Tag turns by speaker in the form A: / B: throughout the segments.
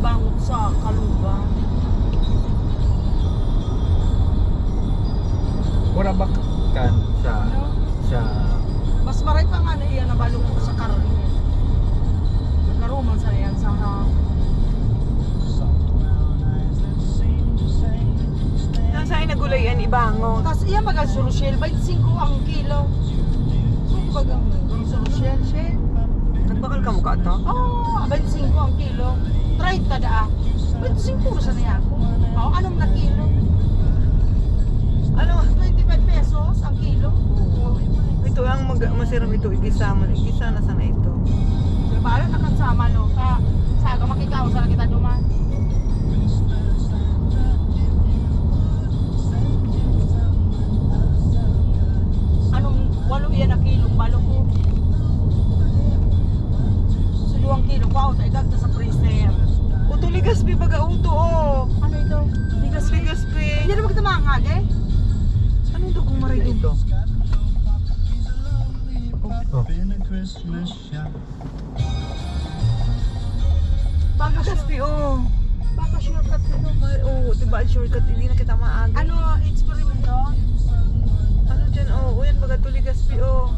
A: bangot sa kalubang.
B: Mura ba kan sa
A: Mas maray pa nga na iyan na balong ko sa karon. Nagkaroon sa yan sa
C: Nasaan nagulayan ibango?
A: tapos iyan baga sa Rochelle, 25 ang kilo. So baga sa Rochelle, shell.
C: Nagbakal ka mukha to?
A: Oh, 25 ang kilo. 30 daa. 25 sa niya ako. Oh, anong na kilo?
C: Ano?
A: 25 pesos ang kilo.
C: Ito ang masirap ito. Igisa mo. Igisa na sana ito.
A: Bala na kansama no. Sa aga makikaw sa kita duman. Anong 8 yan na kilong balo ko? Sa 2 kilo pa o tayo sa freezer.
C: Uto ligaspi baga uto oh.
A: Ano ito?
C: Ligaspi.
A: Hindi naman kita mangag eh.
C: Anong dugong maray dito?
A: Baka
C: Ligaspi oh.
A: Baka shortcut ito.
C: Oh, diba ang shortcut? Hindi na kita maaga.
A: Ano, experiment doon?
C: Ano dyan oh? Uyan baga to ligaspi oh.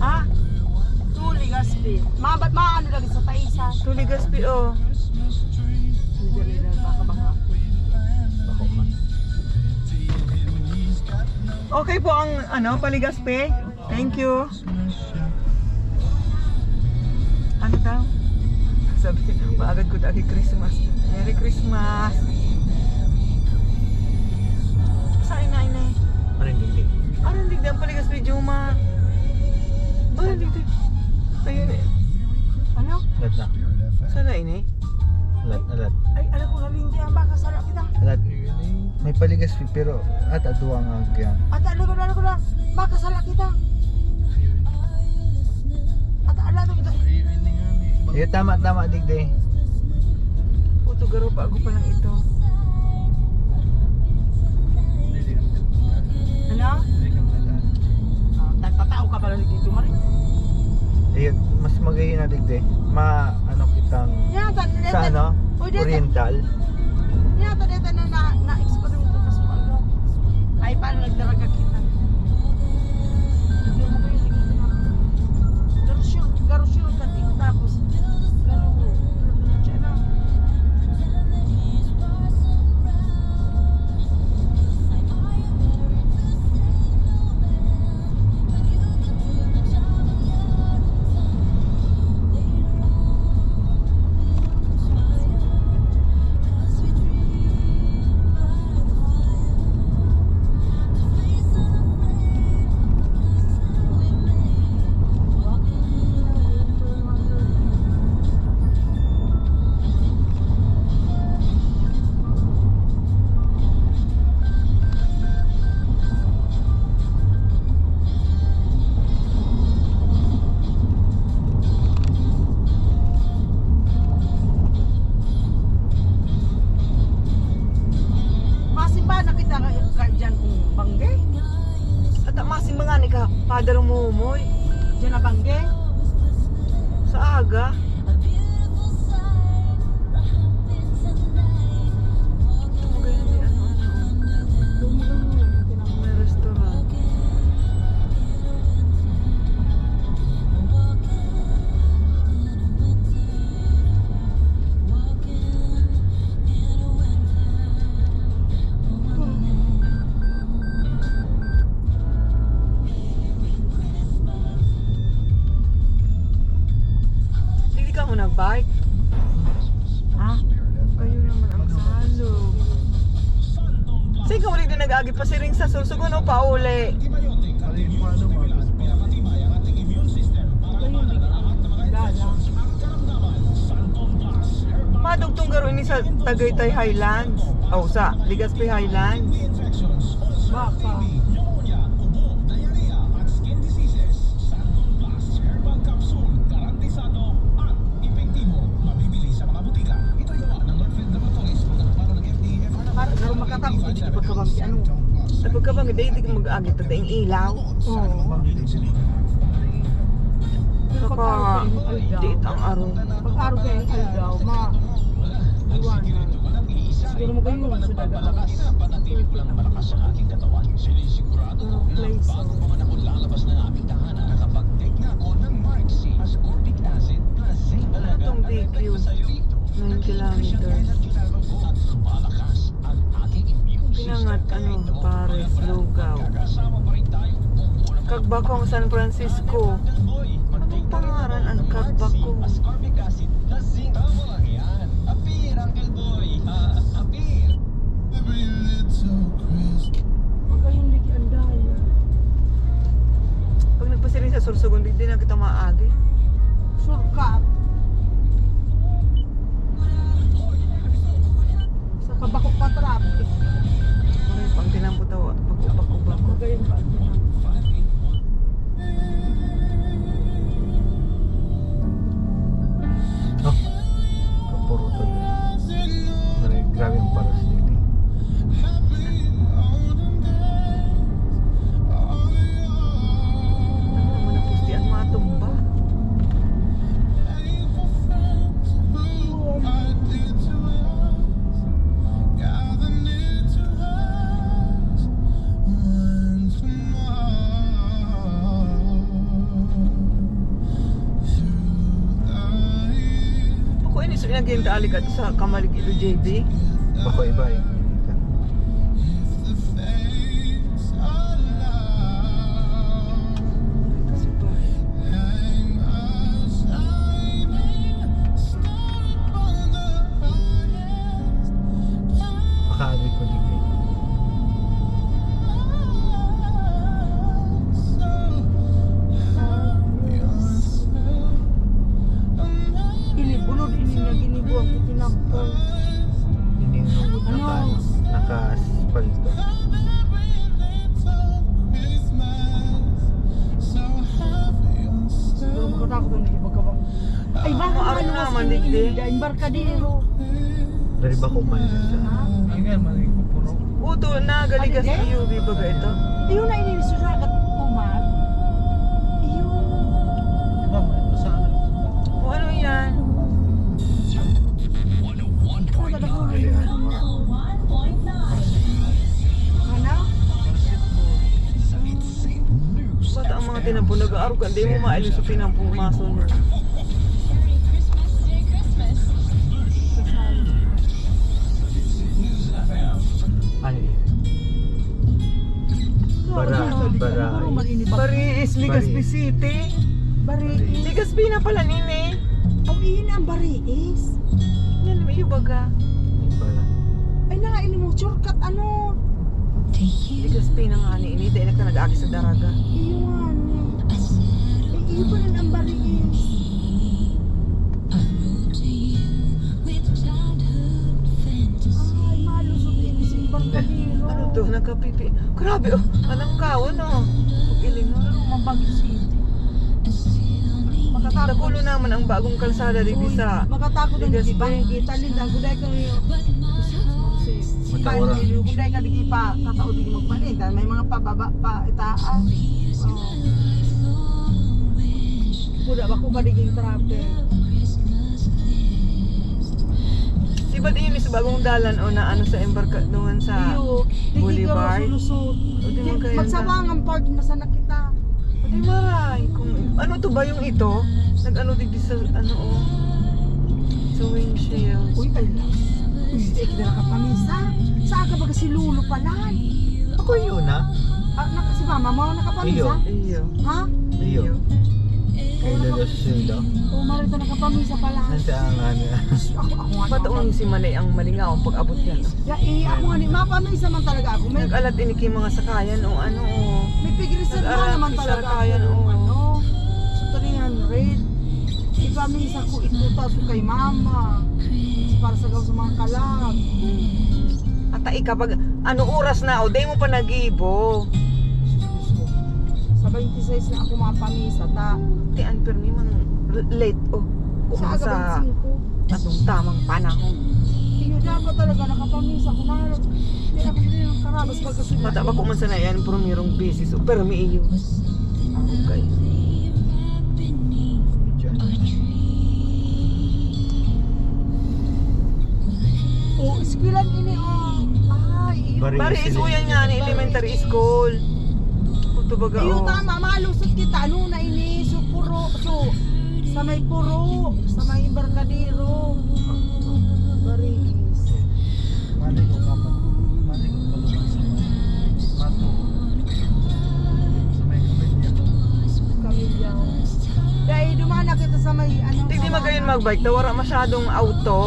A: Ha? Tuli gaspi. Maano lagi sa taisan.
C: To ligaspi oh.
A: Dali na baka baka.
C: Okay po ang ano, paligaspi. Thank you. Ano daw? Sabi, maagad ko dagi Christmas. Merry Christmas. Saan na inay? Ano hindi ang paligaspi Juma? Ano hindi? Ayun eh.
A: Ano?
C: Saan na inay?
B: Alat.
A: Ay, alam ko halin diyan baka sala kita.
B: May paligaspi pero at aduang ang kaya.
A: At alam ko na baka sala kita. At alam ko kita.
B: Eh tama digde.
C: Puto garo pa ako pa lang ito.
A: Ano? Nagtatao ka pala dito Mari.
B: Ayun, mas magayon na digde. Ano kitang
A: Yata,
B: sa ano? Oriental.
A: Yata dito na experiment ko sa mga. Ay paano nagdaraga kita. Hindi mo kayo dito na. Garusyo ka dito tapos.
C: Padar mo moy.
A: Diyan na bangge.
C: Sa aga. May restaurant. Bike?
A: Ha?
C: Kayo naman ang salog. Sige ka ulit na nag-agi pa si Ring sa sulsugon o pauli. Madugtong garo ini sa Tagaytay Highlands. O sa Ligaspi Highlands.
A: Baka. Pero makatapos hindi ko pagkabang ano.
C: Tapos ka bang hindi mag-agi ito daing ilaw?
A: Oo.
C: Saka, date ang araw.
A: Pag-araw kayo ang aldaw, iwanan. Siguro mo kayo yung sa daga. Place.
C: Ano itong BQ? 9 kilometers. Pinangat, Pares, Lugaw. Kagbakong San Francisco. Anong pangaran ang Kagbakong?
A: Magayong ligyan dahil.
C: Pag nagpasirin sa Sorsogon, di na kita maagi.
A: Shortcut. Sa kabakok pa traffic.
C: Maray, pang tinampo tawa. Pag-ubak-ubak.
A: Magayong ba?
B: Oh, kapuro to din. Maray, grabe yung paras dito.
C: Ano naman ang pustian matumba? Ako ini sa pinaging taalig at sa Kamalig ito JB.
B: Bako iba eh.
C: Ito si Bay.
B: Makaagay ko dito.
A: Ilibulod ini na ginibuang kitinampol.
B: Ininungod
A: Ano?
B: naka-aspalto.
A: Siguro makatakot ang ibagabang. Ay, bakit
C: Maaari
A: ano
C: naman,
A: kasi
C: digdi.
A: inida, embarkadero.
B: Dari ba kumain sa...
C: Uto na galigas
A: Ano,
C: ni UV baga ito.
A: Iyon na inilisusakat, Omar. Iyon.
C: O ano yan?
A: Oh, talagang Ano?
C: Bata ang mga tinampong nag-aarog ka, hindi mo maalis sa tinampong maso nyo.
B: Ano yun? Baray.
C: Bariis, Legazpi
B: Bariis.
C: City.
A: Bariis.
C: Legazpi na pala nini.
A: Oh, iyon ang bariis.
C: Yan, may baga.
B: Hindi pala.
A: Ay, nakainin mo, shortcut, ano?
C: Legazpi na nga ni ini, dahil na ka nag-aki sa daraga.
A: Iyon. Eh, iyon pa rin ang bariis. Ay, malusot ini sa embarkadero.
C: Ano to, nagkapipi. Grabe oh, anong kawan oh. Pag-iling oh.
A: Mabagyo City. Makatakot.
C: Nakulo naman ang bagong kalsada dito sa
A: Makatakot ang
C: Legazpi.
A: gibang kita linda guday ka niyo.
B: Matawara.
A: Guday ka di pa tatao di magpalit. May mga pababa pa itaas. Kuda ba ko kadiging traffic?
C: Di ba din sa bagong dalan o na ano sa embarkadungan sa
A: Iyo,
C: Boulevard?
A: Sulusot.
C: O di mo kayo
A: Magsabangan part na sana kita.
C: Ay maray, kung ano to ba yung ito? Nag-ano din sa ano oh. Sa windshield.
A: Uy, ay lang. Uy, kita nakapamisa. Saan ka ba kasi lulo palan?
B: Ako yun ha?
A: Si mama mo nakapamisa?
C: Iyo.
A: Ha?
B: Iyo. Kay Lolo Sildo.
A: Oo, marito nakapamisa pala.
B: Nandiyan ang ano.
A: Ako nga.
C: Pataong si Manay ang malingaw pag abot yan.
A: Ya, ako nga ni, mapamisa man talaga ako. May,
C: Nag-alat iniki mga sakayan o ano o.
A: may pigrisan
C: Nag-aral
A: naman
C: si
A: talaga
C: Sarkayan,
A: ako.
C: oo.
A: Ano? Sa 300. Ipamisa ko ito tapos kay mama. Para sa gaw sa mga kalag.
C: At ay kapag ano oras na o, day mo pa nag-ibo.
A: Sa 26 na ako mapamisa.
C: Ti anper ni man late o. Kung
A: Sa
C: sa
A: 25.
C: atong tamang panahon.
A: Tinudya ko talaga nakapamisa. Kumarap. Hindi ako rin ang karabas pagkasunod.
C: Mata ba kung man sana yan, pero mayroong beses o pero may iyo. Ako kayo.
A: Pilan ini oh. Ay, iyo.
B: Bari
C: Bari is uyan nga ni elementary school. Kuto baga
A: Iyo
C: oh.
A: tama, malusot kita. Ano na ini? So, puro. So, sa may puro. Sa may embarkadero. Baris.
B: Mali ko kapat. Mali ko paluman sa may mato. Sa may kamilya.
A: Kamilya. Dahil dumana kita sa may ano.
C: Tigdi
A: sa
C: magayon
A: mga-
C: magbike, daw wala masyadong auto.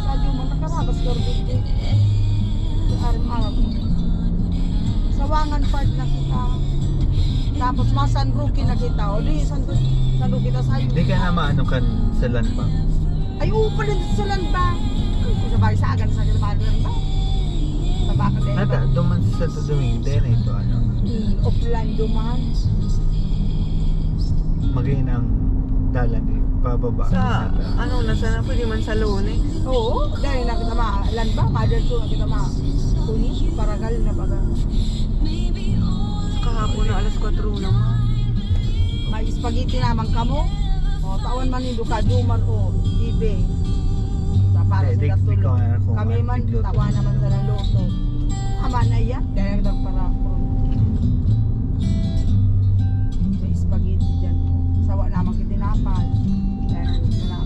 A: Sa Juma, nakarabas ka rin dito. Arm-arm. Sawangan part na kita. Tapos San Roque na kita. O di, San Roque kita sa
B: Di ka na maano kan sa land bank.
A: Ay, pala dito sa landbang. Kung sabay sa agan sa landbang ba? Sa baka din ba?
B: Nata, duman sa Santo Domingo, din na ito ano.
A: Offline duman.
B: Magayon ang dalan di pababa.
C: Sa ano na sana pwede man sa Lunes.
A: Oo, dahil na kita landbang. Madal to na kita kuni, paragal na baga.
C: Kahapon na alas 4 naman.
A: May spaghetti naman kamo. O, tawan man nindo ka, Jumar o Ibe. Sa para
B: Di-
A: sa
B: di- di ko
A: tulog.
B: alam kung
A: Kami
B: ano,
A: man,
B: tigluto.
A: tawa naman sa luto. Ama na yan, dahil para may spaghetti dyan. Sawa naman kitinapal. Dahil na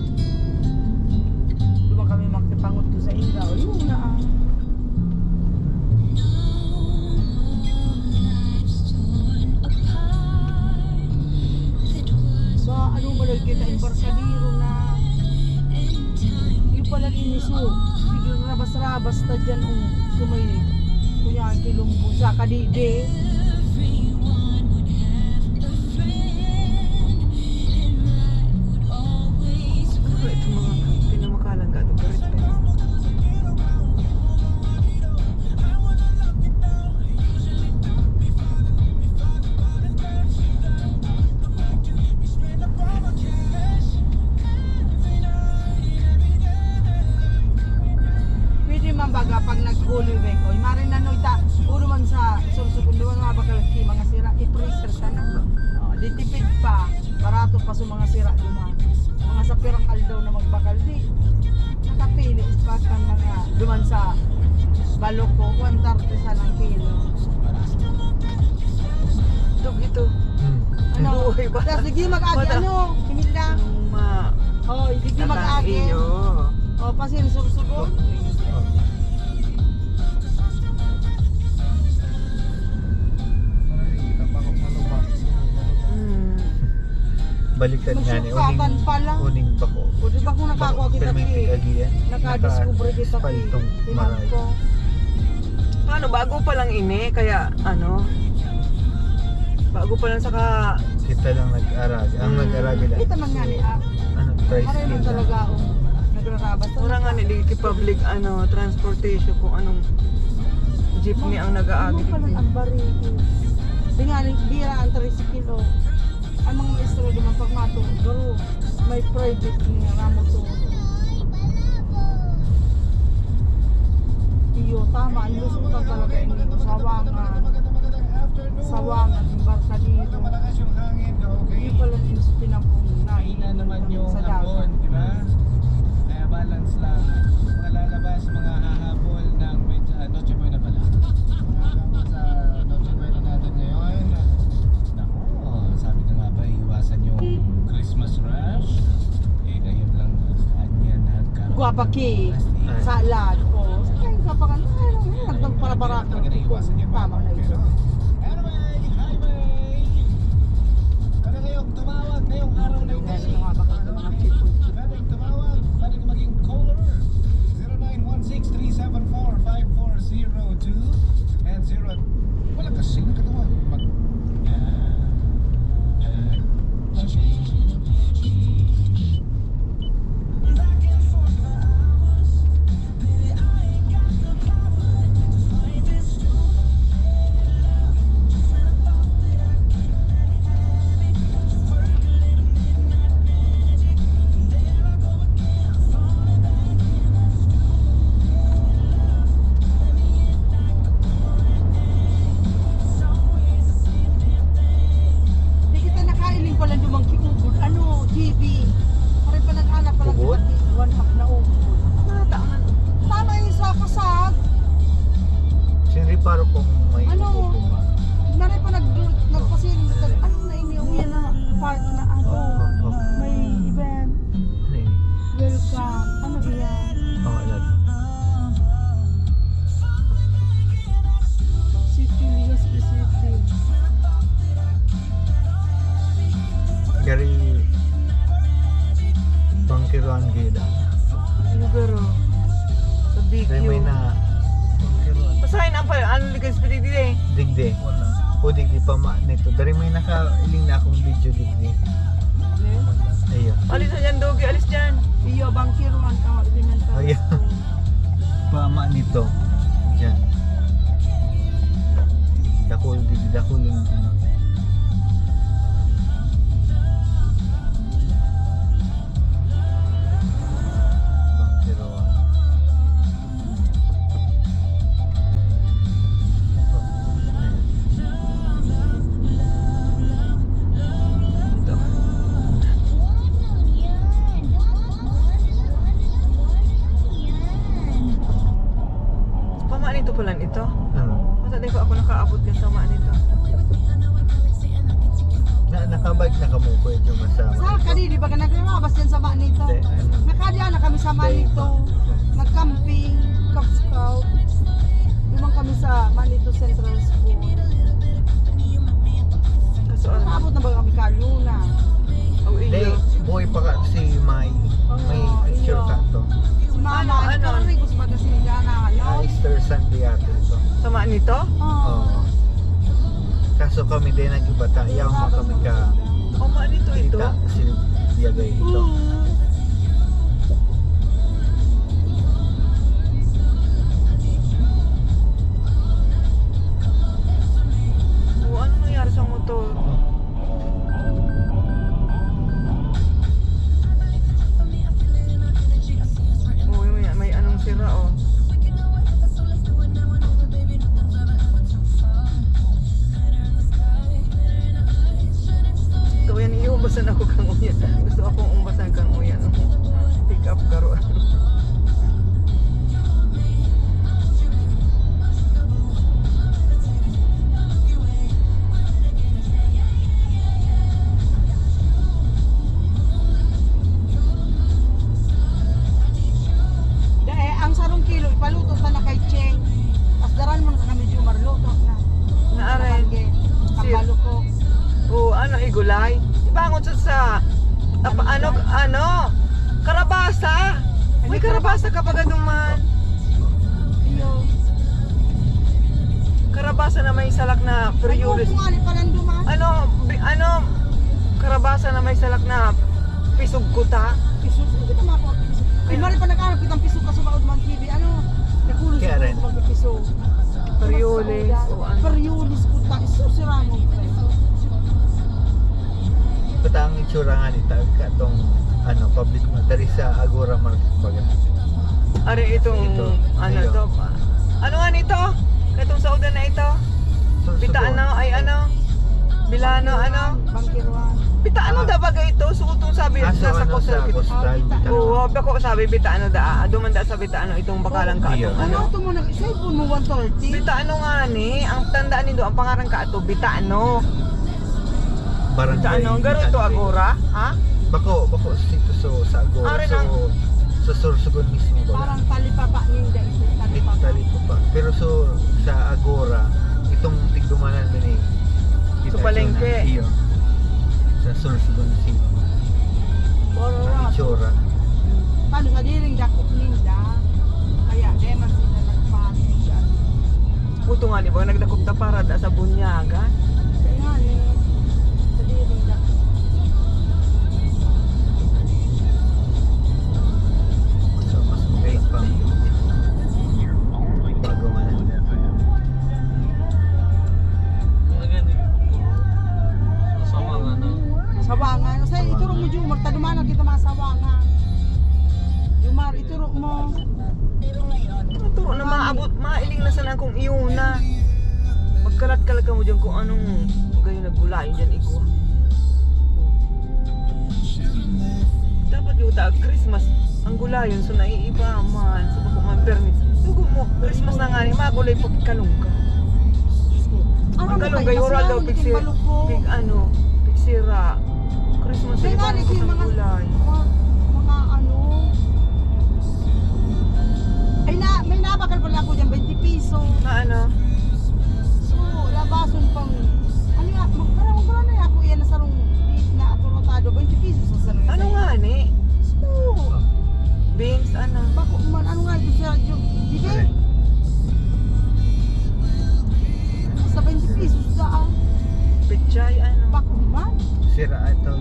A: Luma kami magtipangot to sa Inga. O yun na Ba, ano ba lang kita embarkadero na yung pala iniso. Biglang rabas-rabas ta dyan sumay. Kuya, kilumbo sa kadide.
C: Ano ito mga pinamakalan ka ito karit eh.
A: Pwede man baga pag nag-holy week. O, marin na no ita. Puro man sa sursukundo man mga mga sira. I-freezer ka na. O, ditipid pa. Barato pa sa mga sira duman. Mga sa pirang aldaw na magbakal di. Nakapili pa kan mga duman sa baloko. 130 sa lang kilo.
C: Ito.
A: Ano?
C: Buhay ba?
A: Tapos hindi mag-agi
C: Bata.
A: ano? Hinila.
C: Ma.
A: Oh, hindi mag-agi.
C: Iyo.
A: Oh, pasin sursugo.
C: Hmm.
B: Baliktad nga ni
A: Masukatan pala.
B: uning bako.
A: O di ba kung nakakuha kita
B: Pero may
A: ki?
B: tigagian.
A: Nakadiscover kita ki.
B: Naka-spaltong
A: Tinan
B: maray.
A: ko.
C: Ano, bago pa lang ini, kaya ano, bago pa lang saka,
B: Kita lang nag-arag. Ang nag-arag lang.
A: Kita man nga ni
B: Ano, price
A: Maray
B: skill
A: man
B: lang.
A: talaga o. Nagrarabas.
C: mura nga nili public ano, transportation kung anong jeepney ang nag-aagi.
A: Ano pa lang ang barito? Di nga, bira ang 3 kilo. Ang mga maestro naman pag mato. Pero may private niya ramo to. Iyo, tama. Ang lusutan talaga ini. Sawangan. Sawangan. Embarkadero. Hindi pala nilis pinapong
D: Mahina naman yung
A: sa
D: hapon,
A: dagat.
D: di ba? Kaya balance lang. Mga lalabas, mga hahabol ng Noche Buena pala. Mga hahabol sa Noche Buena natin ngayon. Nako, sabi na nga ba, iwasan yung Christmas rush. Eh, ngayon lang kanyan at karoon.
A: Guwapa ki.
B: Ay.
A: Salad. O. Saan ka pa ka? Nagtang para barako.
D: Talaga na iwasan yung
A: Tama na ito.
D: Anyway, highway! Kaya ngayong tumawag ngayong araw na ito.
A: Dahil mga baka ng mga people.
D: Pwedeng tumawag, pwedeng maging caller 0916-374-5402 and 0 wala kasi nakatawag mag
B: Bangkiruan gila.
C: Lugar oh. Sa Big
B: Dari may
C: U.
B: na Bangkiruan.
C: Pasahin ang pala, ano likas pa dito eh.
B: Digdi.
D: Wala.
B: O digdi pa ma nito. Dari may nakailing na akong video digdi. Ayun.
C: Alis na dyan, Dogi, alis dyan.
A: Iyo, bangkiruan ka, elemental.
B: Ayun. Pama nito. Diyan. Dakul digdi dakul yung ano. Bangkiruan.
C: Ito. Pamaan ito pala ito.
B: Ano?
C: Masa din ko ako nakaabot din sa maan ito.
B: Nakabike na kamo ko yung masama.
A: Sa kanili ba ka naglalabas dyan sa Manito?
B: Hindi, ano.
A: Nakadya na kami sa Manito. Nag-camping, Cub Scout. Lumang kami sa Manito Central School.
C: Kaso ano?
A: Nakabot na ba kami Kaluna?
C: Oh,
B: Hindi,
C: iyo.
B: buhay pa ka si May. May picture ka to.
A: Si Mama,
C: Ano?
A: ito rin gusto ba kasi niya na ano?
B: Easter Sunday ate ito.
C: Sa maan ito?
A: Oo.
B: Oo. Kaso kami din nag-ibata. Ayaw mo kami ka
C: Oh, maan ito ito.
B: kita kasi biyagay ito.
C: Oh, ano nangyari sa motor? Oh, may anong sira oh. Ito yan, iumbasan ako kang uyan. Gusto akong umbasan kang uyan. Pick up karo.
A: Dahil ang sarong kilo, ipaluto pa na kay Cheng. Tapos daran mo na kami Jumar, luto na.
C: Naaray.
A: Kabalo ko.
C: Oh, ano, igulay? Ibangon sa ano, karabasa. May karabasa ka pag man.
A: Iyo.
C: Karabasa na may salak na periulis.
A: Ano kung ali palang duman?
C: Ano, karabasa na may salak na pisog kuta.
A: Piso, saan kita makakuha piso? Ay, mali pa nag-arap kitang piso ka sa Maud Man TV. Ano? Nakulo
B: Kaya
A: sa
B: rin.
A: magpiso.
C: Periulis o ano.
A: Periulis ko ta. Iso si Ramon.
B: Bata ang itsura nga nito. Katong ano, public mo. Dari sa Agora Market baga.
C: Ari itong,
B: Ito,
C: ano
B: ayun.
C: to. Ano nga nito? Itong sauda na ito? Bita ano, ay ano? Bilano, ano?
A: Bangkiruan.
C: Bita ano da baga ito? Suutong sabi
B: Aso
C: nasa
B: ano sa
C: coastal.
B: coastal.
A: Ah,
C: Oo, bako sabi bita ano da. Dumanda sa bita ano itong bakalang ka
B: Iyo.
C: atong ano.
A: Ano ito mo nag cellphone mo 130?
C: Bita ano nga ni, ang tandaan nindo ang pangaran ka ato bita ano. Bita ano, garo ito agora, ha?
B: Bako dito sa Agora.
C: Ari
B: So,
C: lang.
B: sa Sorsogon mismo baga.
A: Parang talipapa ninda ito.
B: Ito
A: Talipapa.
B: talito pa. Pero so sa Agora, itong tigdumanan mo ni
C: Sa palengke.
B: Iyo. Sa Sorsogon City.
A: Boro
B: Ang
A: ra.
B: itsura.
A: Paano sa diring dakop ninda? Kaya deman sila nagpasig.
C: Puto nga ni ba nagdakop ta para da sa bunyagan.
A: Kaya nga ni sa diring dakop.
B: So mas magayang pang bago man.
A: Sawangan. Sa ituro mo Jumar, tadumana kita mga sawangan. Jumar, ituro mo.
C: Turo na maabot, mailing na sana kung iuna. Magkalat-kalat ka mo dyan kung anong gayon naggulayo dyan iko. Dapat yung taag Christmas, ang gulayon, so naiiba man, so bako man permit. Tugo mo, Christmas na nga ni, magulay po kalungka. Ang kalunggay, oral daw, pig ano, pig sira. Christmas
A: Kaya
C: ay
A: nga
C: ibang
A: ni mga
C: gulay.
A: mga ano. Ay may nabakal pala ako dyan, 20 piso.
C: Na ano?
A: So, labason pang, ano nga, parang na ako yan na sarong na aturotado, 20 piso sa sarong.
C: Ano nga ni?
A: So,
C: ano.
A: Bako man, ano nga ito sa radyo? Hindi. Sa 20 pesos daan.
C: Pechay, ano.
A: Bako man.
B: Sira ito.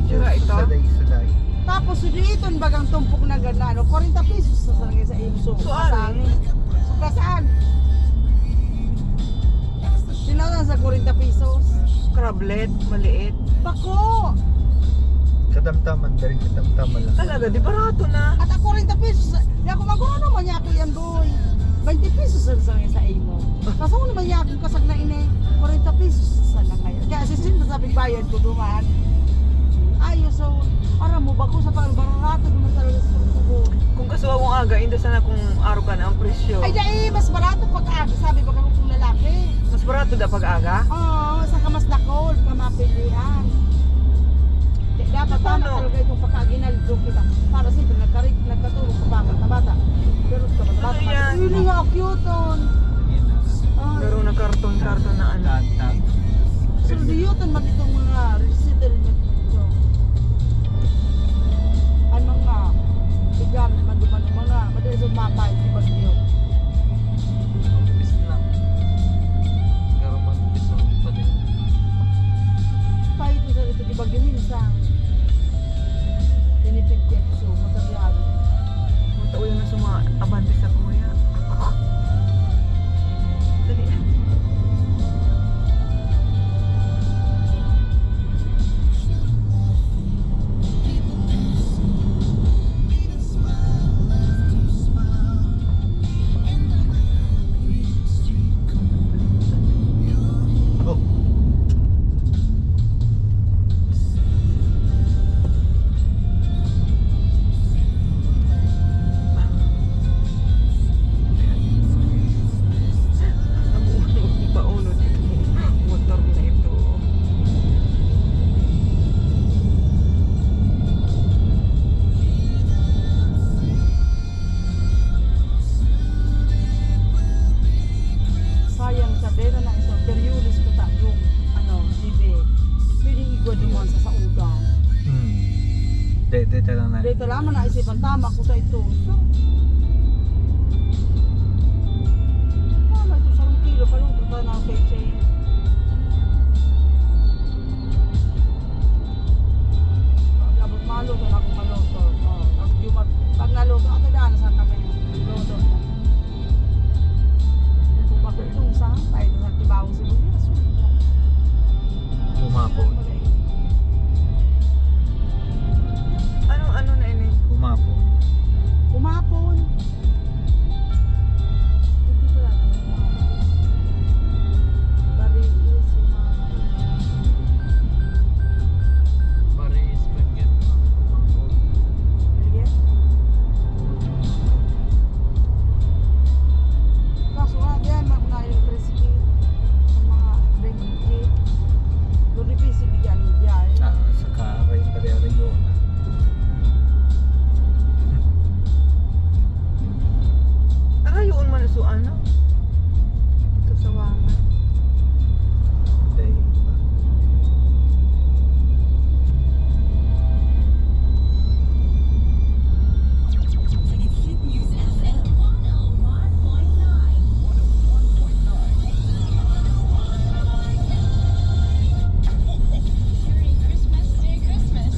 C: Sira ito?
B: Suday.
A: Tapos suditon bagang tumpok na gana, ano, 40 pesos sa sarangay sa imso.
C: So, ano?
A: So, kasaan? Sinaw sa 40 pesos.
C: Crablet, maliit.
A: Bako!
B: Katamtaman, dari katamtaman lang.
C: Talaga, di barato na.
A: At ako 40 pesos. Di ako magano naman niya ako yan doy. 20 pesos sa sarangay sa imo. Kaso ko naman niya akong kasag na ini. 40 pesos sa ngayon. Kaya sisin na sabing bayad ko duman. Ayos, so, para mo ba ko sa barato naman talaga sa ko.
C: Kung kasuwa kong aga, hindi sana kung araw ka na ang presyo.
A: Ay, dahil mas barato pag aga, sabi ba kung lalaki.
C: Mas barato da pag aga?
A: Oo, sa kamas dakol, kamapilihan. Dapat tama
C: Paano?
A: talaga itong pagkaginaldo kita. Para siyempre nagkatulog sa bata. Pero sa bata.
C: Ano yan?
A: Yun nga, cute on.
C: Pero na karton-karton na ano.
B: Tag.
A: So, diyutan man itong mga resettlement dito. Ano nga, bigan, manduman ng mga, madali sa mapay, di ba niyo?
B: Bis lang. Pero mag-bis pa din.
A: Pahit mo sa ito, di ba minsan? Tinipid ko so matagyado.
C: Punta ulo na sa mga abante sa kuya. Dali.
B: Oh.
C: Paunod ito. Motor na ito.
A: Sayang sa dera na iso, periulis ko ta yung libe. Pwede igwa duman sa saudan.
B: Dito lang na.
A: Dito lamang na isipang tama ko sa ito. So, tama ito sa kilo pa lang. Ito na kay chain. Abot malo to na akong maluto. Pag naluto, ato daan sa kami. Luto na. Kung bakit itong sampay, ito sa tibawang sibuyas.
B: Umapon.
C: Ano na ini?
B: Umapon.
A: Umapon. Hindi ko lang naman. Bari is umapon.
B: Paris, Benguet.
A: Sige. Kaso nga, diyan mga electricity sa mga benefit. Doon rin bigyan diyan.
B: Sa karay, pare-arayo na.
C: Arayoon man so ano? Ito sa wangan.
B: Day.
E: Merry Christmas, Merry Christmas.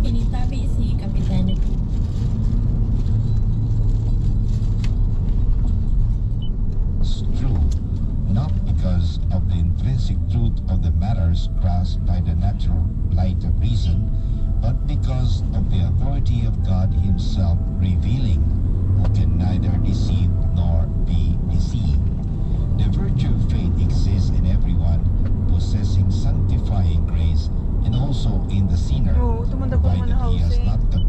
E: Initabi si Kapitan
F: It's true, not because of the intrinsic truth of the matters grasped by the natural light of reason, but because of the authority of God Himself revealing, who can neither deceive nor be deceived. The virtue of faith exists in everyone, possessing sanctifying grace, and also in the sinner,
C: Oo, tumanda ko man
F: provided he has
C: housing.
F: not the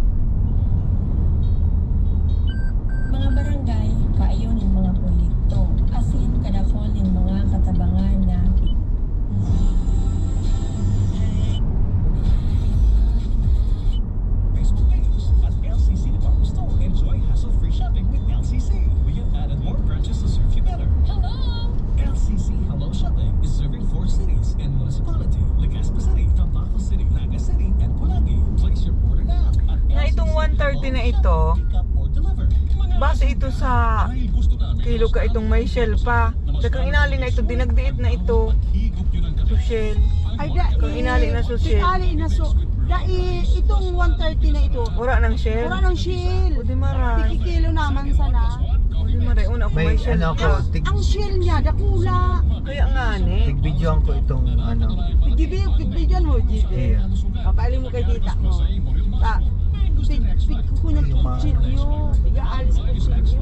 E: mga barangay, kaayo ning mga proyekto, asin kadakol ning mga katabangan
C: ito, base ito sa kilo ka itong may shell pa. Dakang inali na ito, dinagdiit na ito. So shell.
A: Ay da,
C: Kung inali na so shell.
A: Inali na so. Itong 130 na ito.
C: Wala ng shell.
A: Wala ng shell.
C: O di maray.
A: Tikikilo naman sana.
C: O di maray. Una ako may shell
B: ano
C: pa.
B: ako,
A: Ang shell niya, dakula.
C: Kaya nga ni.
B: tig-videoan ko itong ano.
A: Pigbigan mo, Jibe.
B: Iya.
A: Papailin mo kay tita mo. Pig ko ng
B: Yung mga-
A: kutsilyo. Pig-aalis ko kutsilyo.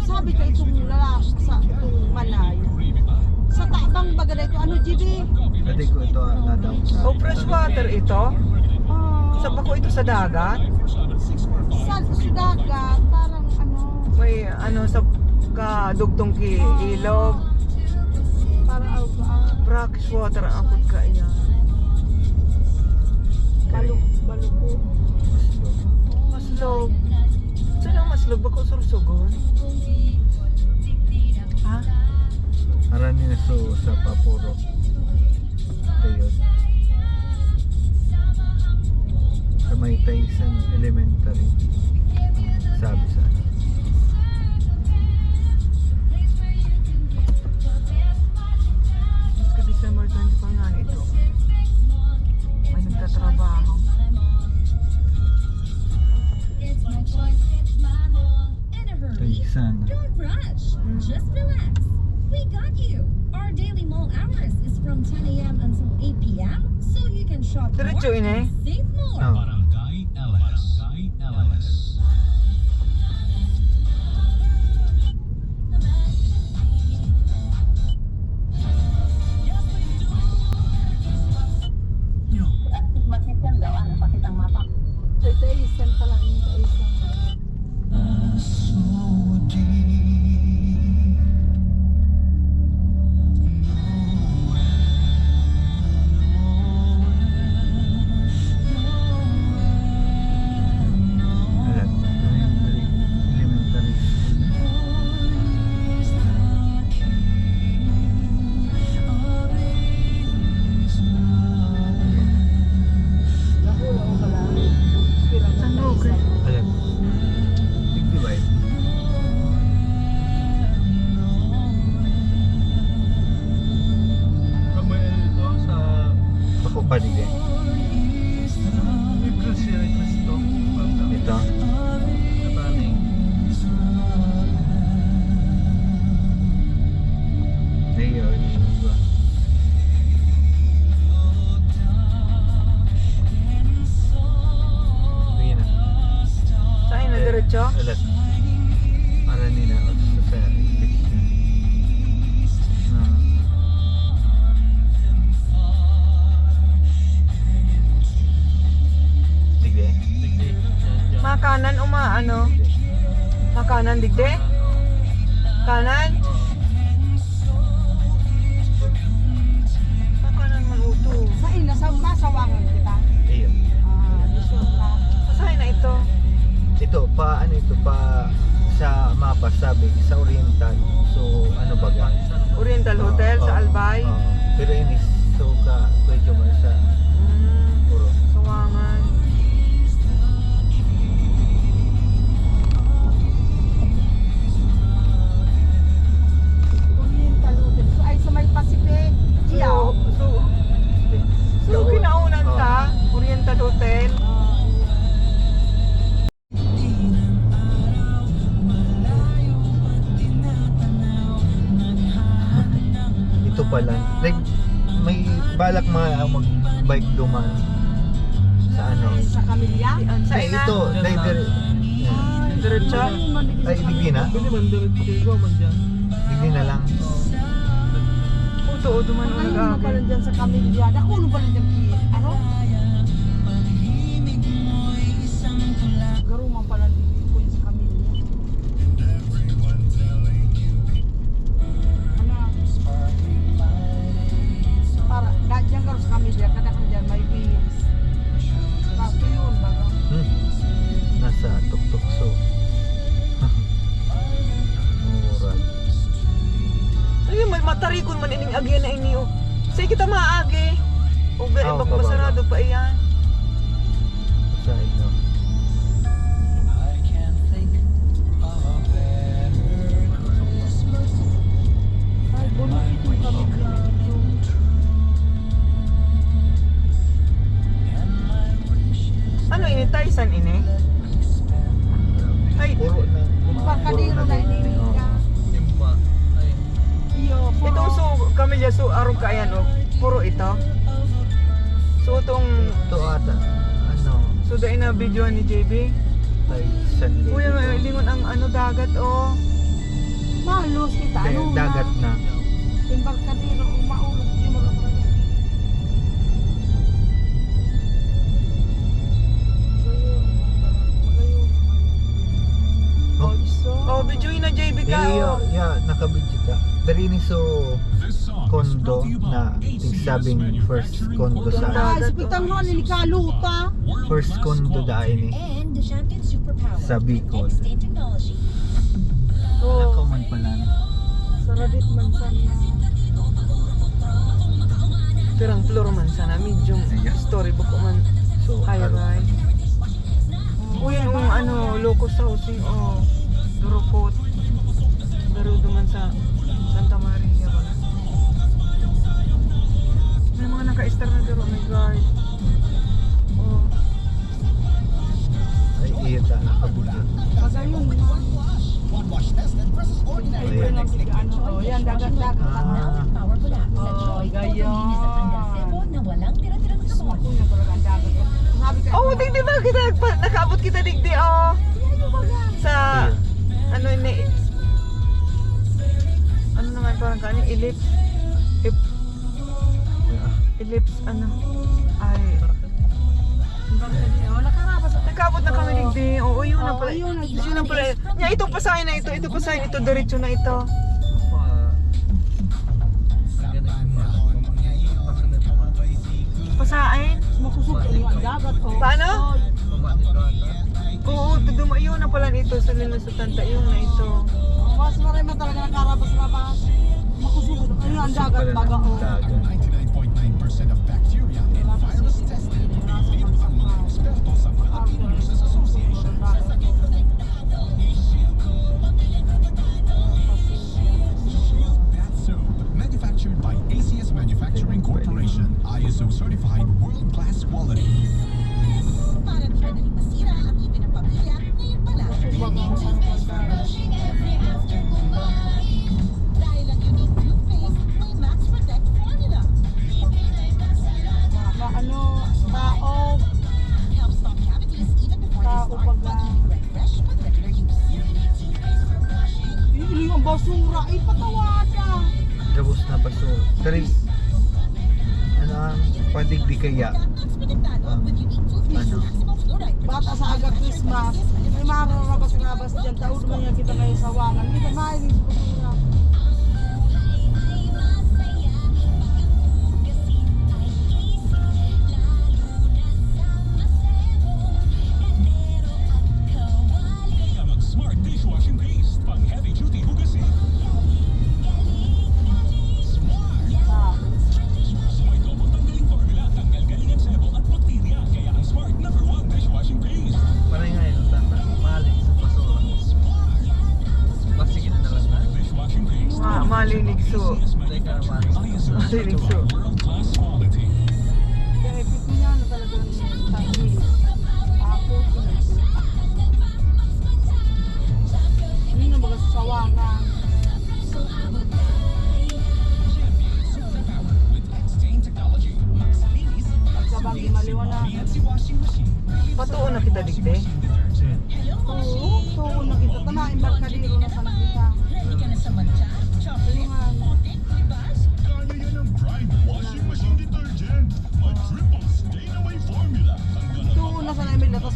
A: Sabi ka itong lalaki sa itong manay. Sa taibang baga na ito, ano, Jibe?
B: Pwede ko ito nadam sa.
C: O fresh water ito. Sa bako ito sa dagat.
A: Sa dagat, parang ano,
C: May ano sa kadugtong ki ilog.
A: parang
C: Brackish water ang akot ka yan.
A: baluko.
C: Maslog. Saan ang maslog? Bako sursugon? Ha?
B: Arani na so sa papuro. Tayo. Sa may Tyson Elementary. Sabi sa
C: Mas ka December 24 nga ito. May nagtatrabaho.
E: It's my choice, it's my law. In a hurry,
B: Tyson.
E: don't rush. Just relax. We got you. Our daily mall hours is from 10 a.m. until 8 p.m. So you can shop more
C: Diretso ini.
E: and save more.
B: Oh.
F: Barangay LS. LS.
A: Taisan pa lang yung Taisan.
B: Alam. Elementary.
A: Nahula ko pala. Pirang
C: Saan
A: na
C: okay?
A: Taisan.
B: Alam. Tig-divide.
D: Kamay ito sa
B: Ako pa din.
D: Kristo.
B: Ito.
D: Kataning.
B: Ayun. Ayun na.
C: Saan na diretso?
B: Alat. Arani na. O sa ferry. Sige.
C: Makanan o ano? Makanan digde? Kanan? Makanan man uto.
A: Sa ina, sa masawangan kita.
B: Ayun.
A: Bisyo ka.
C: Saan na ito?
B: Ito, pa ano ito, pa sa mapa sabi, sa Oriental. So, ano baga?
C: Oriental Hotel sa Albay.
B: Pero ini, so ka, pwede mo sa puro.
C: Sawangan.
A: Oriental Hotel. So, ay sa may Pacific. Iyaw.
C: So kinaunan ta, Oriental Hotel.
B: Ito pala. Like, may balak mag-bike duman sa ano.
A: Sa Camilla.
C: Sa
B: Ay,
C: ina.
B: ito, like,
C: Diretso.
B: ay, digdi na?
D: Pwede man diretso man dyan.
B: Digdi na lang.
C: Uto, duman
A: Ano
C: ang
A: naman pala
C: nag-agi.
A: dyan sa Camilla? Naku, ano pala dyan? Ano? Garuman pala dito sa Camilla. Ano? Para, dyan garo sa Camilla, kadang dyan may wheels. Kaso yun, baga.
B: Nasa tuk-tukso. Murag.
C: Ay, matarikon man ining agyan na ini. Say kita maagi. Ube. dahil baka
B: kababa.
C: masarado pa iyan.
B: Sa inyo.
A: Ay, bunot yung kami grado.
C: Ano ini? Tyson ini? Ay,
B: Puro na.
A: Embarkadero na inininga.
B: Impa. Ay.
A: Iyo, puro.
C: ito so Camilla, so arog ka ayan oh. Puro ito. So itong,
B: Ito ata. Ano?
C: so dahil na video ni JB.
B: Tyson Lake.
C: Kuya, may lingon ang ano dagat oh.
A: Malos kita. Ano
B: Dagat na.
A: Embarkadero, maulog yung mga mga.
B: Oh.
C: Oh, video na JB ka oh.
B: Yeah, nakabidyo ka. Dari ni so kondo na sabing first kondo sa
A: Ay, sikutang ron, ini kaluta.
B: first kondo dahil ni
E: And the champion superpower.
B: Sa Bicol.
E: Extend technology.
B: Nakaw man pala.
A: Saradit man sana.
C: Pero ang floor man sana medium
B: Yeah.
C: storybook ko man
B: So,
C: high rise. Uy, yung ano, locust housing oh. Durukot. Garudo man sa Santa Maria wala. May mga naka-star na duro, my God. Oh.
B: ay iyata nakabula.
A: Magayon. Ayun ang ano, oh, yan, dagat-dagat.
E: Now with powerful apps at
A: Oh,
E: Joy,
A: gayon.
E: pagpapalinis at tanggal sebo na walang tira-tirang sabon.
A: Ako na talaga ang dagat. Sabi ka,
C: Oh, digdi ba kita nakaabot kita digdi oh. Sa ano ni ano naman parang kani ellipse ellipse ano ay
A: oh, nakarabas.
C: nakaabot na kami digdi. Oo, yun na
A: Oo,
C: pala.
A: yun na.
C: Yun na pala. Nya itong pasahin na ito pasahin ito diretso na ito. Pasahin?
A: Makusog yung dagat. Oh.
C: Paano? Oo, dumayo na pala nito sa linasutan yun na ito.
A: Oh, mas marami talaga nakarabas-rabas. Makusog. Ayun ang dagat baga. Oh.
F: 99.9% of bacteria and virus tested revealed ang mga eksperto sa Philippine Nurses Association. Bath soap, manufactured by ACS Manufacturing Corporation, ISO certified world-class quality.
G: Para di madaling masira ang ngipin ng pamilya, ngayon pa lang. Dahil ang unique toothpaste may Max Protect formula.
A: Ano, tao.
G: Helps stop cavities even before they
A: Tao
G: start.
A: baga.
G: Red Fresh with regular use.
A: Ili yung basura. Ay, patawada.
B: Gabos na baso. Dari ano ang padigdi kaya?
G: Max Protectado with unique toothpaste
B: Ano?
G: maximum fluoride.
A: Bata sa aga Christmas. May mararabas-rabas dyan. Taon mo yan kita ngayon sa wangan. Hindi ka mahilig sa basura.
H: Smart dishwashing paste, pang heavy duty hugasin.
A: Ah.
H: May double tanggaling formula, tanggal galing ang sebo at bakterya. Kaya ang Smart #1 dishwashing paste.
B: Parang ngayon tata. Malik sa basura. Masigit na lang na.
H: Dishwashing paste.
C: Malinig so.
B: Teka naman.
H: ISO
C: Malinig so.
H: certified world-class quality.
A: Kaya ipit niya na talagang tahi. Ako, hindi na mga sawangan.
H: With X-Stain technology, Max Linis,
A: At sabang maliwanag.
H: PNC washing machine.
C: Patuon na kita digdi.
A: Oo, tuon na kita. Tana, embarkadero na sana kita.
G: Ready ka na sa mancha, chocolate,
A: Tulungan.
G: putik, libas?
H: Kaya yan ang Prime washing machine detergent. A triple stain-away formula. Tanggal ang
A: Tuon na sana Emilio. Tapos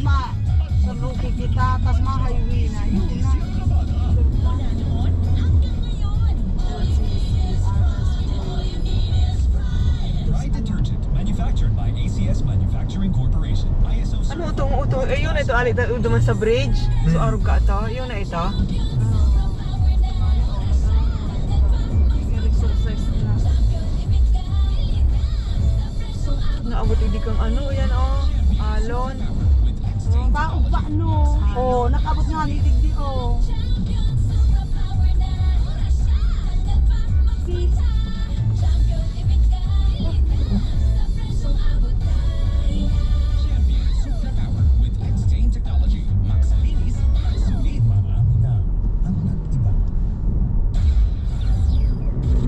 A: sa ruki kita. Tapos ma-highway na. Yun na.
G: Mula noon hanggang ngayon.
H: Pride detergent, manufactured by ACS Manufacturing Corporation. ISO
C: Ano utong ayun na ito ali duman sa bridge. So arog ka ito. Yun na ito.
A: Exercise na.
C: Na naabot hindi kang ano, yan oh, alon.
A: Baog ba no? Oh, nakabot nga ni Digdi oh.
H: Super power with X-Chain technology. Max bilis, sulit. Marami na ang nag-iba.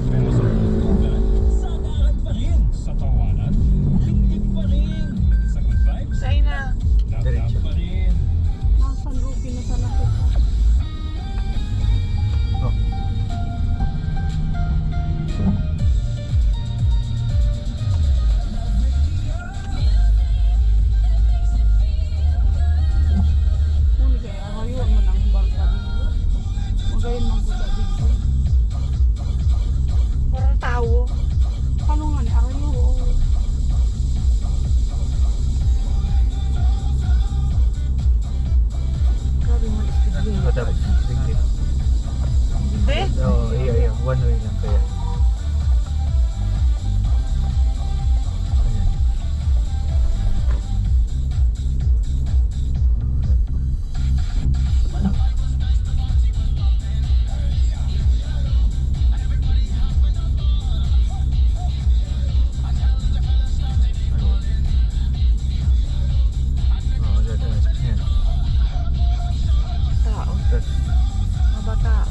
H: Pero sa tutugan, sagaran pa rin. Sa tawanan, tingin pa rin. Sa good vibes,
C: Sa'yo na.
H: love pa rin.
A: Nasaan Ruby na sana ko?
B: Oh.
A: Muna kaya arayuan mo ng barka dito. Magayon mang kuda dito.
C: Parang tao.
A: Paano nga ni arayo? Oh.
C: Grabe mo speed limit.
B: Oh, dapat. Sige.
C: Hindi.
B: Oh, iya. One way lang kaya. Ayan. Oh, ayan.
C: Tao.
B: Tapos,
C: Mga ba tao?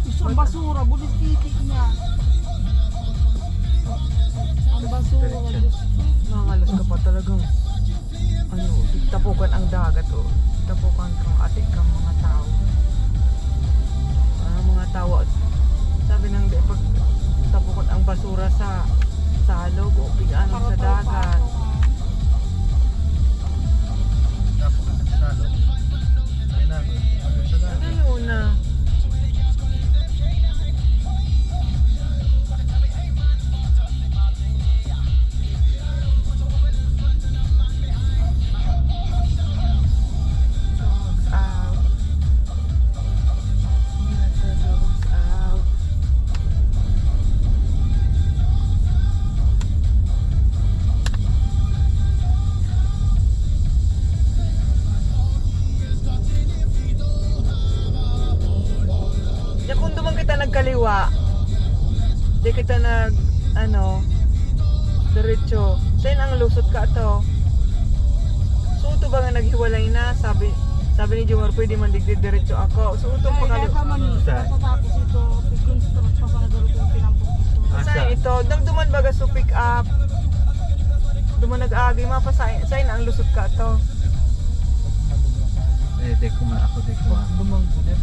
A: Isang basura, bulis titik niya. Ang basura, Diyos ko.
C: Mangalas ka pa talagang ano, tapukan ang dagat o tapukan kang atik kang mga tao. Mga tao sabi nang di pag tapukan ang basura sa salog o piganon sa dagat.
B: tapos ang salo. Ayun na. Sa
C: Ano yun na? Dogs out. Let the dogs out. Ya kung duman kita nagkaliwa, di kita nag, ano, diretso. Then ang lusot ka to. So ito ba nga naghiwalay na? Sabi ni Jomar, pwede man digdi diretso ako. So ito
A: Ay,
C: pa
A: kaya ka man,
B: Sa-
A: matatapos ito. Piconstruct pa sa nagaro kong pinampok ito.
C: Saan ito? Dang duman baga so pick up. Duman nag-agi, mapasain. Saan ang lusot ka to?
B: di ko man ako, di ko man.
C: Dumang gulit.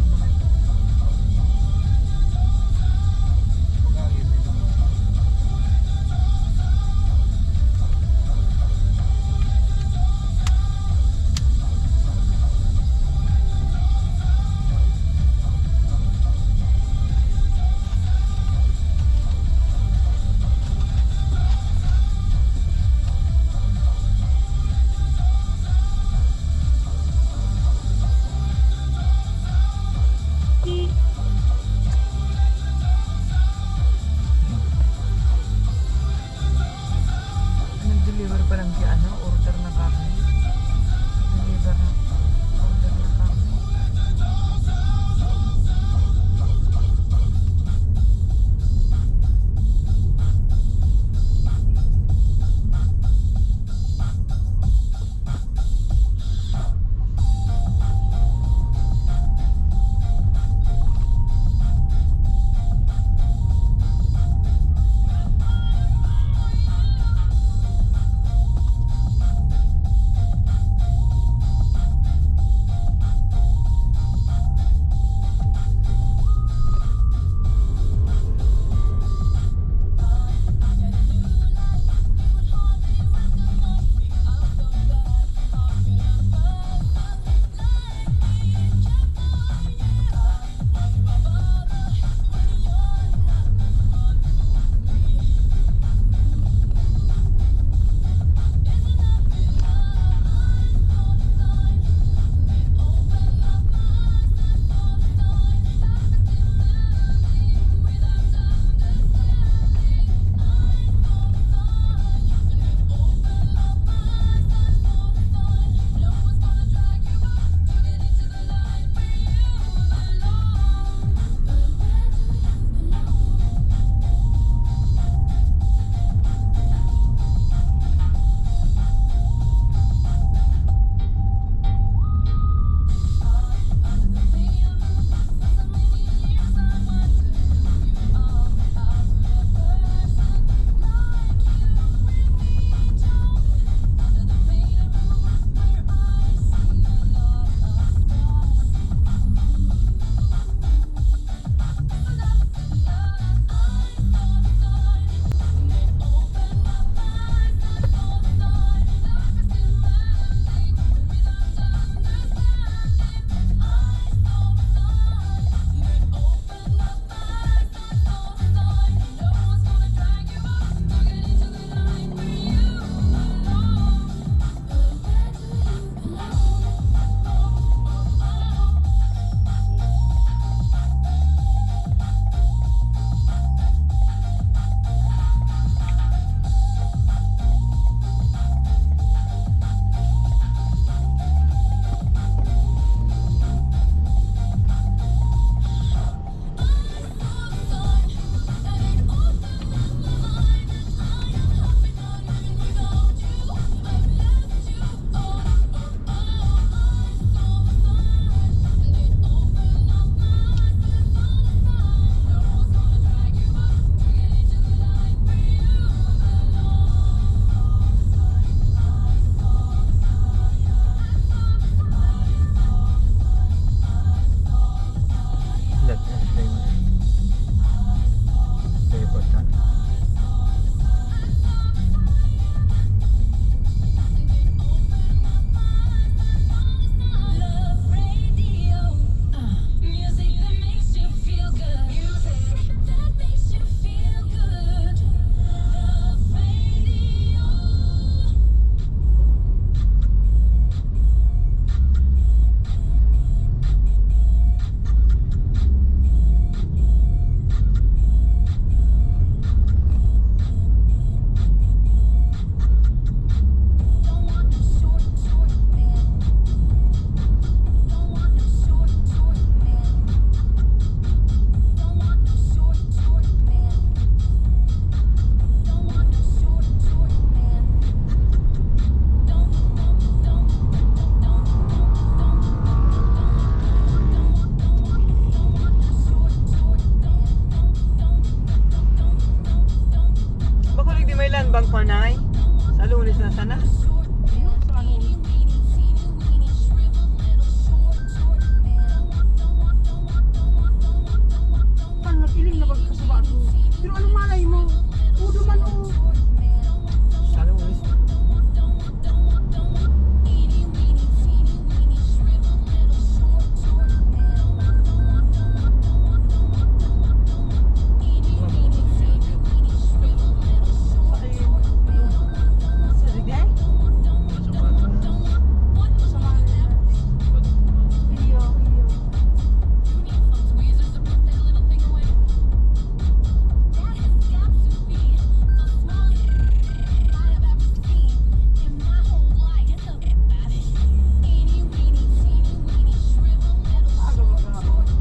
C: bang panay? Sa Lunes na sana?
A: Ayun, sa ano. Ano, nag-iling na pagkasaba ko. Pero anong malay mo? Udo man o.
C: Sa Lunes.
A: Sa Rigay? Sa Malay. Iyo, iyo. Aga ba ka? Sa basa.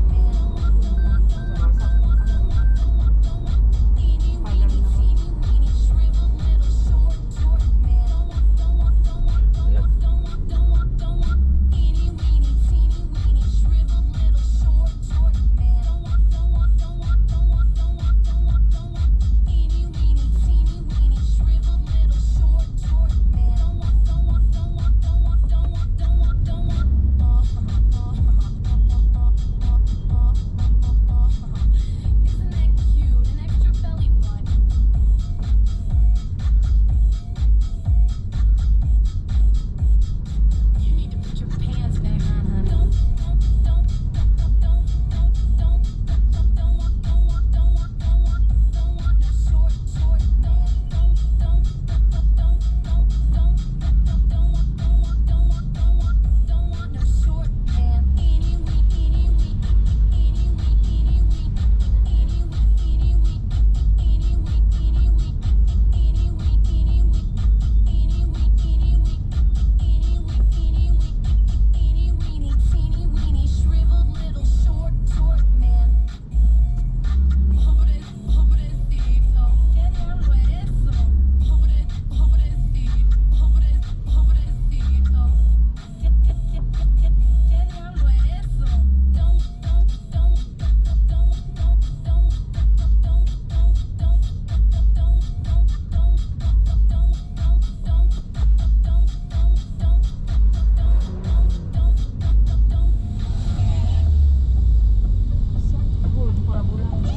A: Pagal na ba?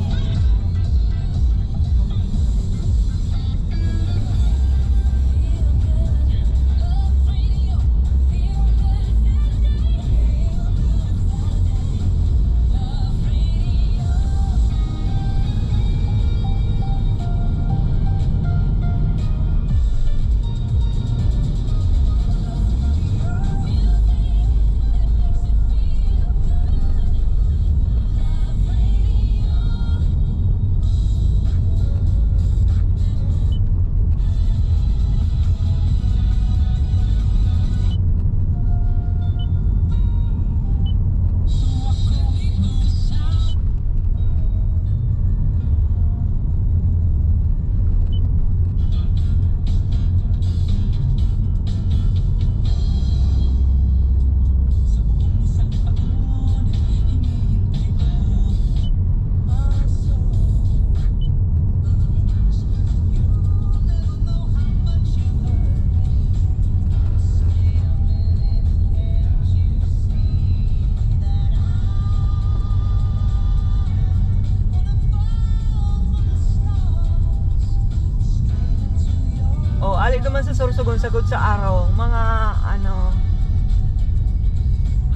C: Ali naman sa Sorsogon sagod sa araw, mga ano,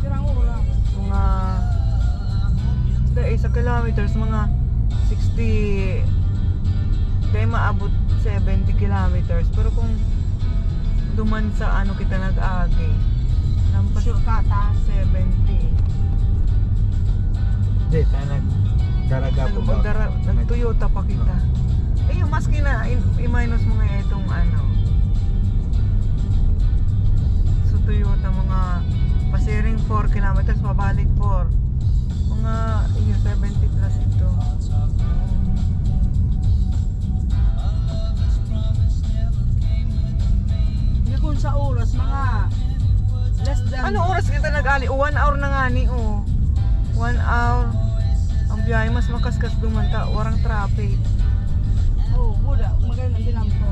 A: Pirang oras.
C: mga sa kilometers, mga 60, kaya maabot 70 kilometers. Pero kung duman sa ano kita nag-agi, lampas
A: Shortcuta.
C: 70.
B: Hindi, tayo nagdaraga po ba?
C: Nag-Toyota pa kita. Eh yung maski na i-minus mo nga itong ano. So Toyota mga pasiring 4 kilometers, pabalik 4. Mga 70 plus ito.
A: Hindi kung sa oras, mga less than...
C: Ano oras kita nag-ali? 1 hour na nga ni, oh. 1 hour. Ang biyahe mas makaskas dumanta, warang traffic.
A: Oo, buda. Magaling din lang ko.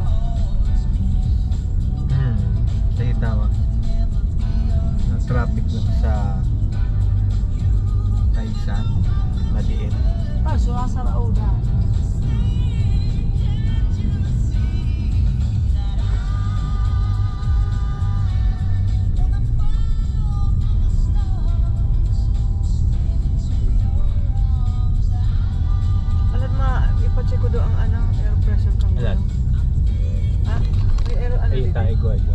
B: Sa ego.
C: Hindi,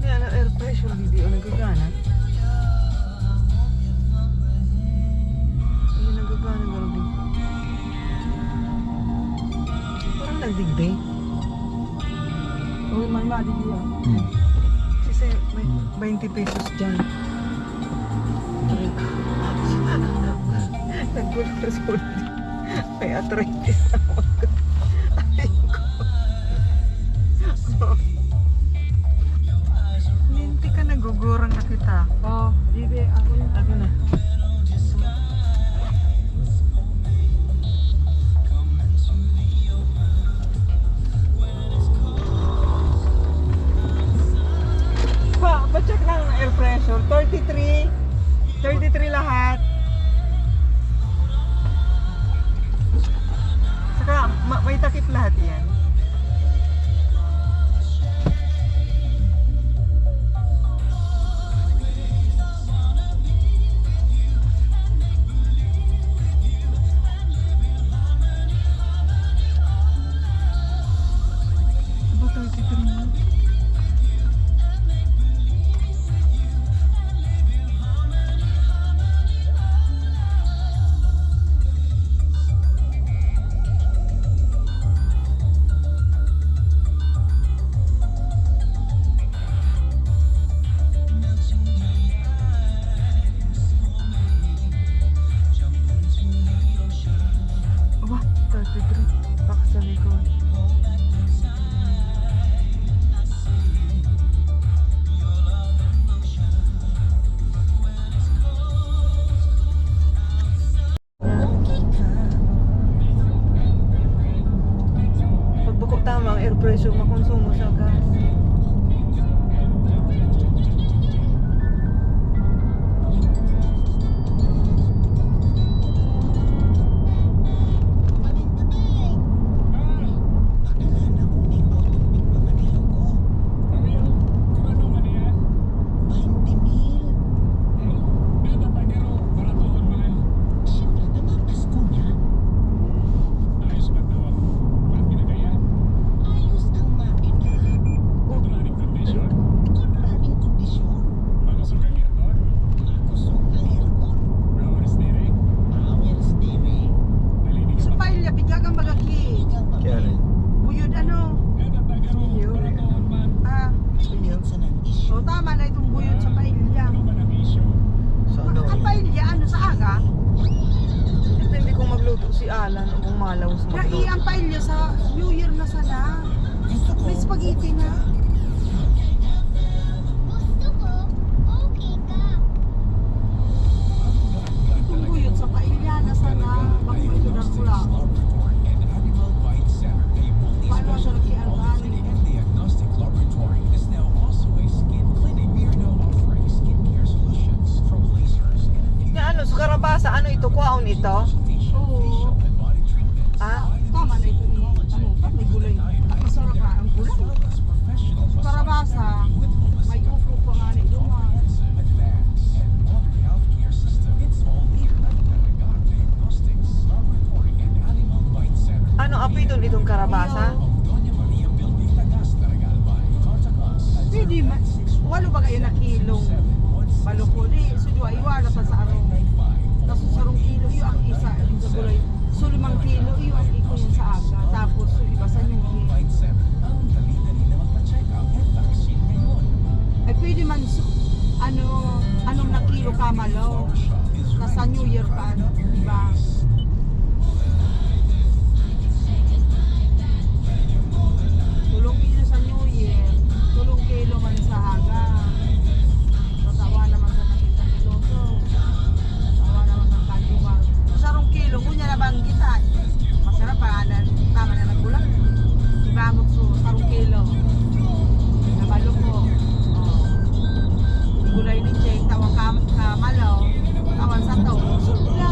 C: ano, air pressure, hindi o nagagana. Hindi nagagana, gano'n din. Parang nagdigday.
A: Oh, may mali yan.
C: Kasi may 20 pesos dyan. Nagulong may arthritis na ako. Ay ko. Hindi ka nagugurang na kita.
A: Oh, bibi, ako yun.
C: Ako na. Pa-check lang ang air pressure. 33. 33 lahat. Saka may takip lahat yan. Ba 33 na? Aba, 33. Baka sa likod. Pag buko tama ang air pressure, makonsumo sa gas.
A: Sa pailya, bigyan kang magaki.
B: Kaya rin.
A: Buyod ano? Ah, o tama na itong buyod sa pailya.
B: So ano?
A: Ang pailya, ano sa aga?
C: Depende kung magluto si Alan o kung malaw sa magluto.
A: Ang pailya sa New Year na sana. May spaghetti na. Itong buyod sa pailya na sana. Baka may lugar pula. Paano siya nagkialban?
H: Diagnostic Laboratory is now also a skin clinic. We are now offering skincare solutions from lasers and
C: Na ano, sa Karabasa, ano ito? Kuwaon ito?
A: Oo.
H: and body treatment.
C: Ah?
A: Tama na ito ni ano, may gulay. At masarap ka ang gulay.
H: Professional
A: Karabasa, may upo pa nga ni Duman.
H: advanced and modern healthcare system. It's all here at Dalaga Diagnostics Laboratory and Animal Bite Center.
C: Ano apiton itong Karabasa?
H: Doña Maria Building, Tagas, Dalaga Albay. Contact us at
A: Pwede, walo ba kayo na kilong baloko di? So, di iwala pa sa arong. Tapos sa arong kilo, iyo ang isa yung sa gulay. So, 5 kilo, iyo ang iko yung sa aga. Tapos, so, ibasan yung kilo.
H: Bite Center. Ang dali-dali na magpa-check up at vaccine ngayon.
A: Ay, pwede man, anong na kilo ka malaw? Nasa New Year pa, ano, diba? Tulong kilo sa New Year, tulong kilo man sa aga. Tatawa naman sa nakita piloto. Tatawa naman sa kajuwang. Sa arong kilo, ngunya na bang kita? Masarap pa, tama na nagbulang. Ibamot so, sa arong kilo. Nabalo ko. Gulay ni Cheng, tawang kamalaw. Tawan sa tao. Sula.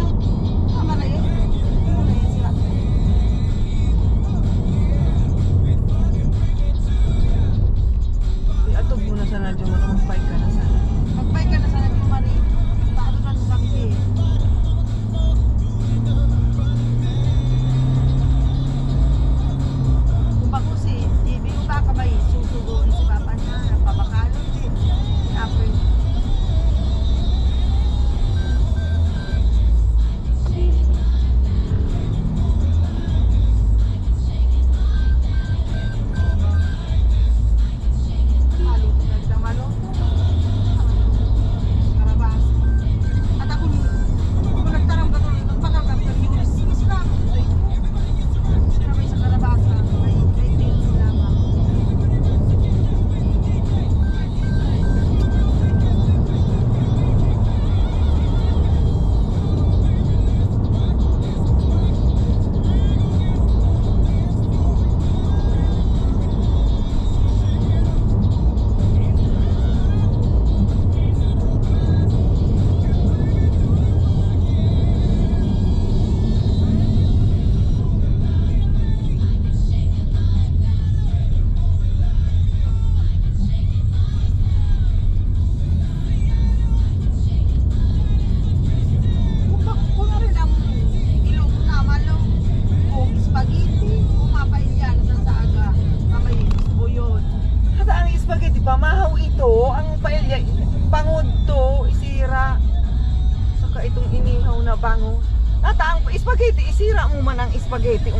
C: itong inihaw na bango. Nata ang spaghetti, isira mo man ang spaghetti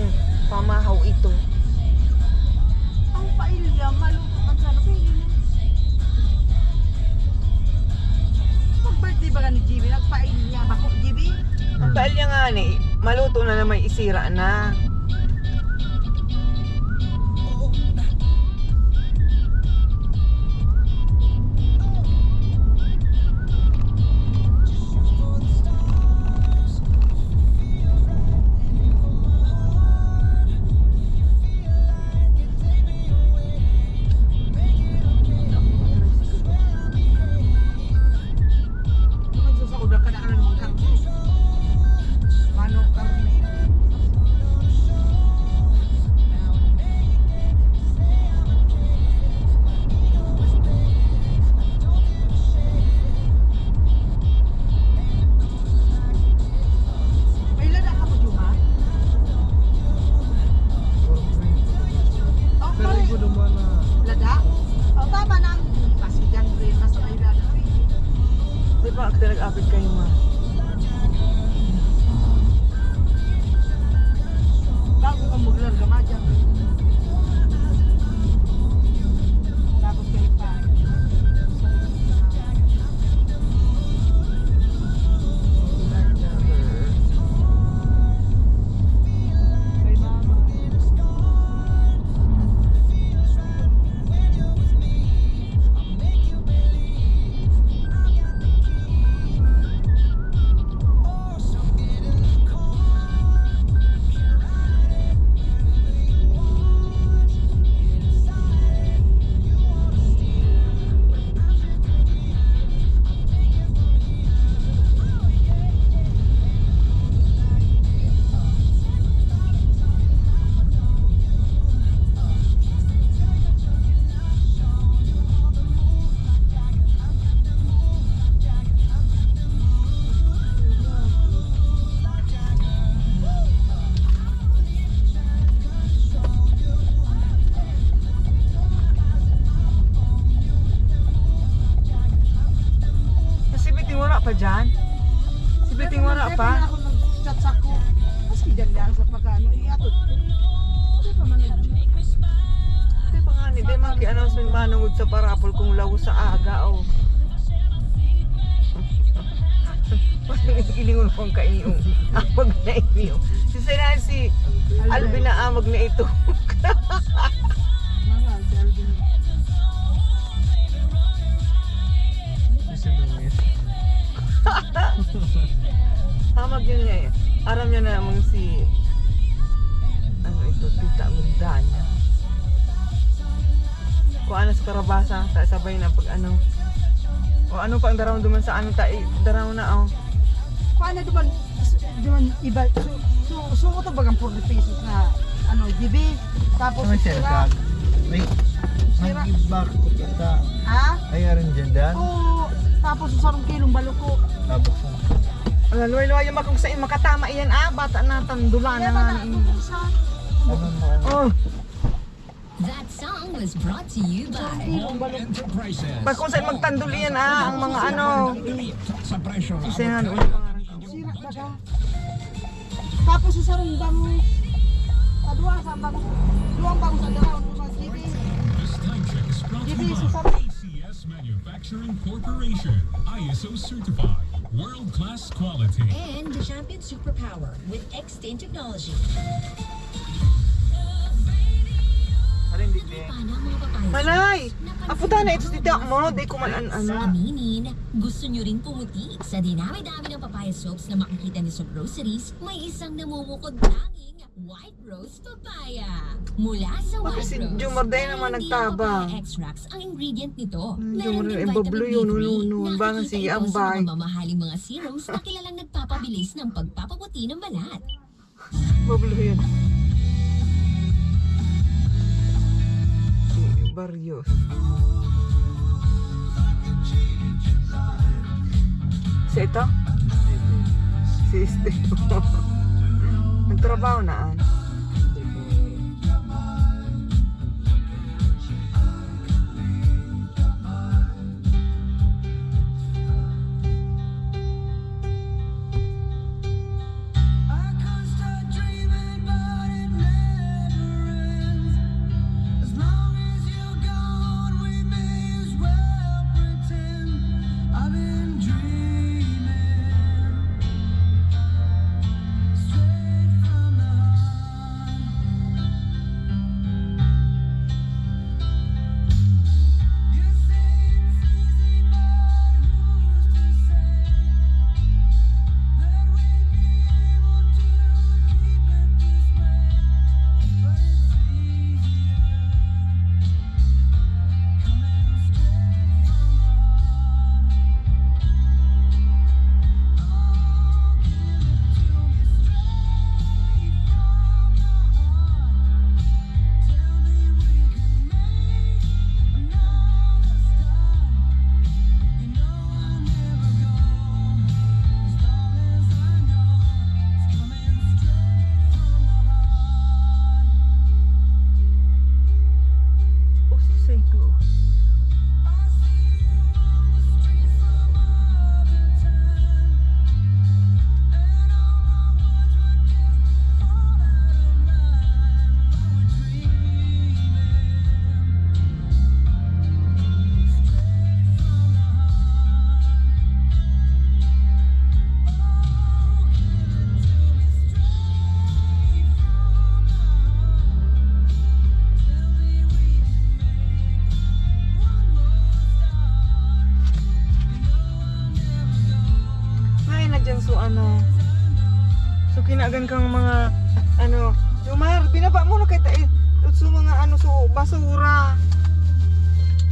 C: pamahaw ito.
A: Ang pailya, maluto man sana pwede na. Mag-birthday ba ka ni GB? Nagpailya ba ko, GB?
C: Dahil niya nga ni, maluto na na may isira na.
A: Magsasakudan ka na ka ng karne. Manok, karne. May lada ka mo, Juma? Oh,
B: Pero
A: pare.
B: ko naman na
A: Lada? O, tama na. Kasi dyan rin, nasa may lada.
C: Di ba ako nag-apit kayo ma?
A: Bago ka maglarga, madyan. Tapos kayo pa. Kay mama.
C: Si Biting wala pa dyan? Si Biting wala
A: Kaya
C: pa?
A: ako nag-chat sa ko. Maski dyan lang sa pagkano. Iatod ko. Ano pa man
C: Di ba nga ni, di maki-announcement manungod sa parapol kung lawo sa aga o. Ilingon ko ang kaiyong amag na inyo. Si Senay si Alvin na amag na ito.
A: Mahal, si Alvin.
B: isa daw yun.
C: Amag yun niya eh. Aram niya na namang si ano ito, Tita Mundanya. Kung ano sa karabasa, sabay na pag ano. O ano pa ang daraw duman sa amin daraw na oh.
A: Paano duman iba? So ito bagang 40 pesos na ano, GB. Tapos
B: Ano siya
A: sira.
B: kag? May
A: Sira.
B: mag-back ko kita.
A: Ha?
B: Ay aron dyan dan.
A: Oo. Tapos sa sarong kilong baluko.
B: Tapos
C: Ala luway-luway yung kung saan makatama iyan bata na tandula
A: Kaya
C: na
A: na
C: nga ni.
A: bubuksan.
B: ano mo ano.
C: Oh,
E: That song was brought to you by
A: Kilong baluko.
H: Enterprises.
C: pag kung saan magtandul iyan ang mga ano.
H: Sa presyo.
C: Isa nga ulit pangarang ko.
A: Sira baga. Tapos sa sarong damo. Adwa sa bago. Duwang bago sa daraw. GB.
H: This time check is brought to
A: GB
H: you
A: sa
H: by
A: sarong.
H: ACS Manufacturing Corporation. ISO certified. World-class quality.
E: and the Champion Superpower with X10 technology.
C: Alin dito.
E: Paano ang mga papayas?
C: Manay! Aputa na ito tita mo, di ko man ano.
E: Aminin, gusto nyo rin pumuti? Sa dinami-dami ng papaya soaps na makikita niyo sa groceries, may isang namumukod tanging White Rose Papaya. Mula sa
C: Bakit
E: White
C: si
E: Rose,
C: Jumarday naman
E: hindi
C: nagtabang?
E: ang papaya extracts ang ingredient nito.
C: Jumarday,
E: Meron din
C: bablo
E: vitamin
C: yun,
E: B3
C: nun,
E: na
C: baka
E: nakikita
C: si
E: ito sa
C: Ambay.
E: mga mamahaling mga serums na kilalang nagpapabilis ng pagpapaputi ng balat.
C: Bablo yun. Si Barrios. Si ito? Si Steve. Nagtrabaho na basura.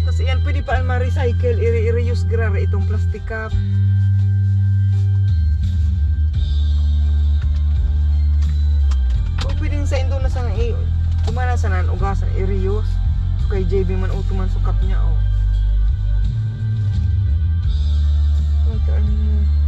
C: Tapos yan, pwede pa ma-recycle, i-reuse gra itong plastic cup. O pwedeng sa indo na sa kumana sa nan ugasan, i-reuse. So, kay JB man uto man sukap niya, oh. Ito, ano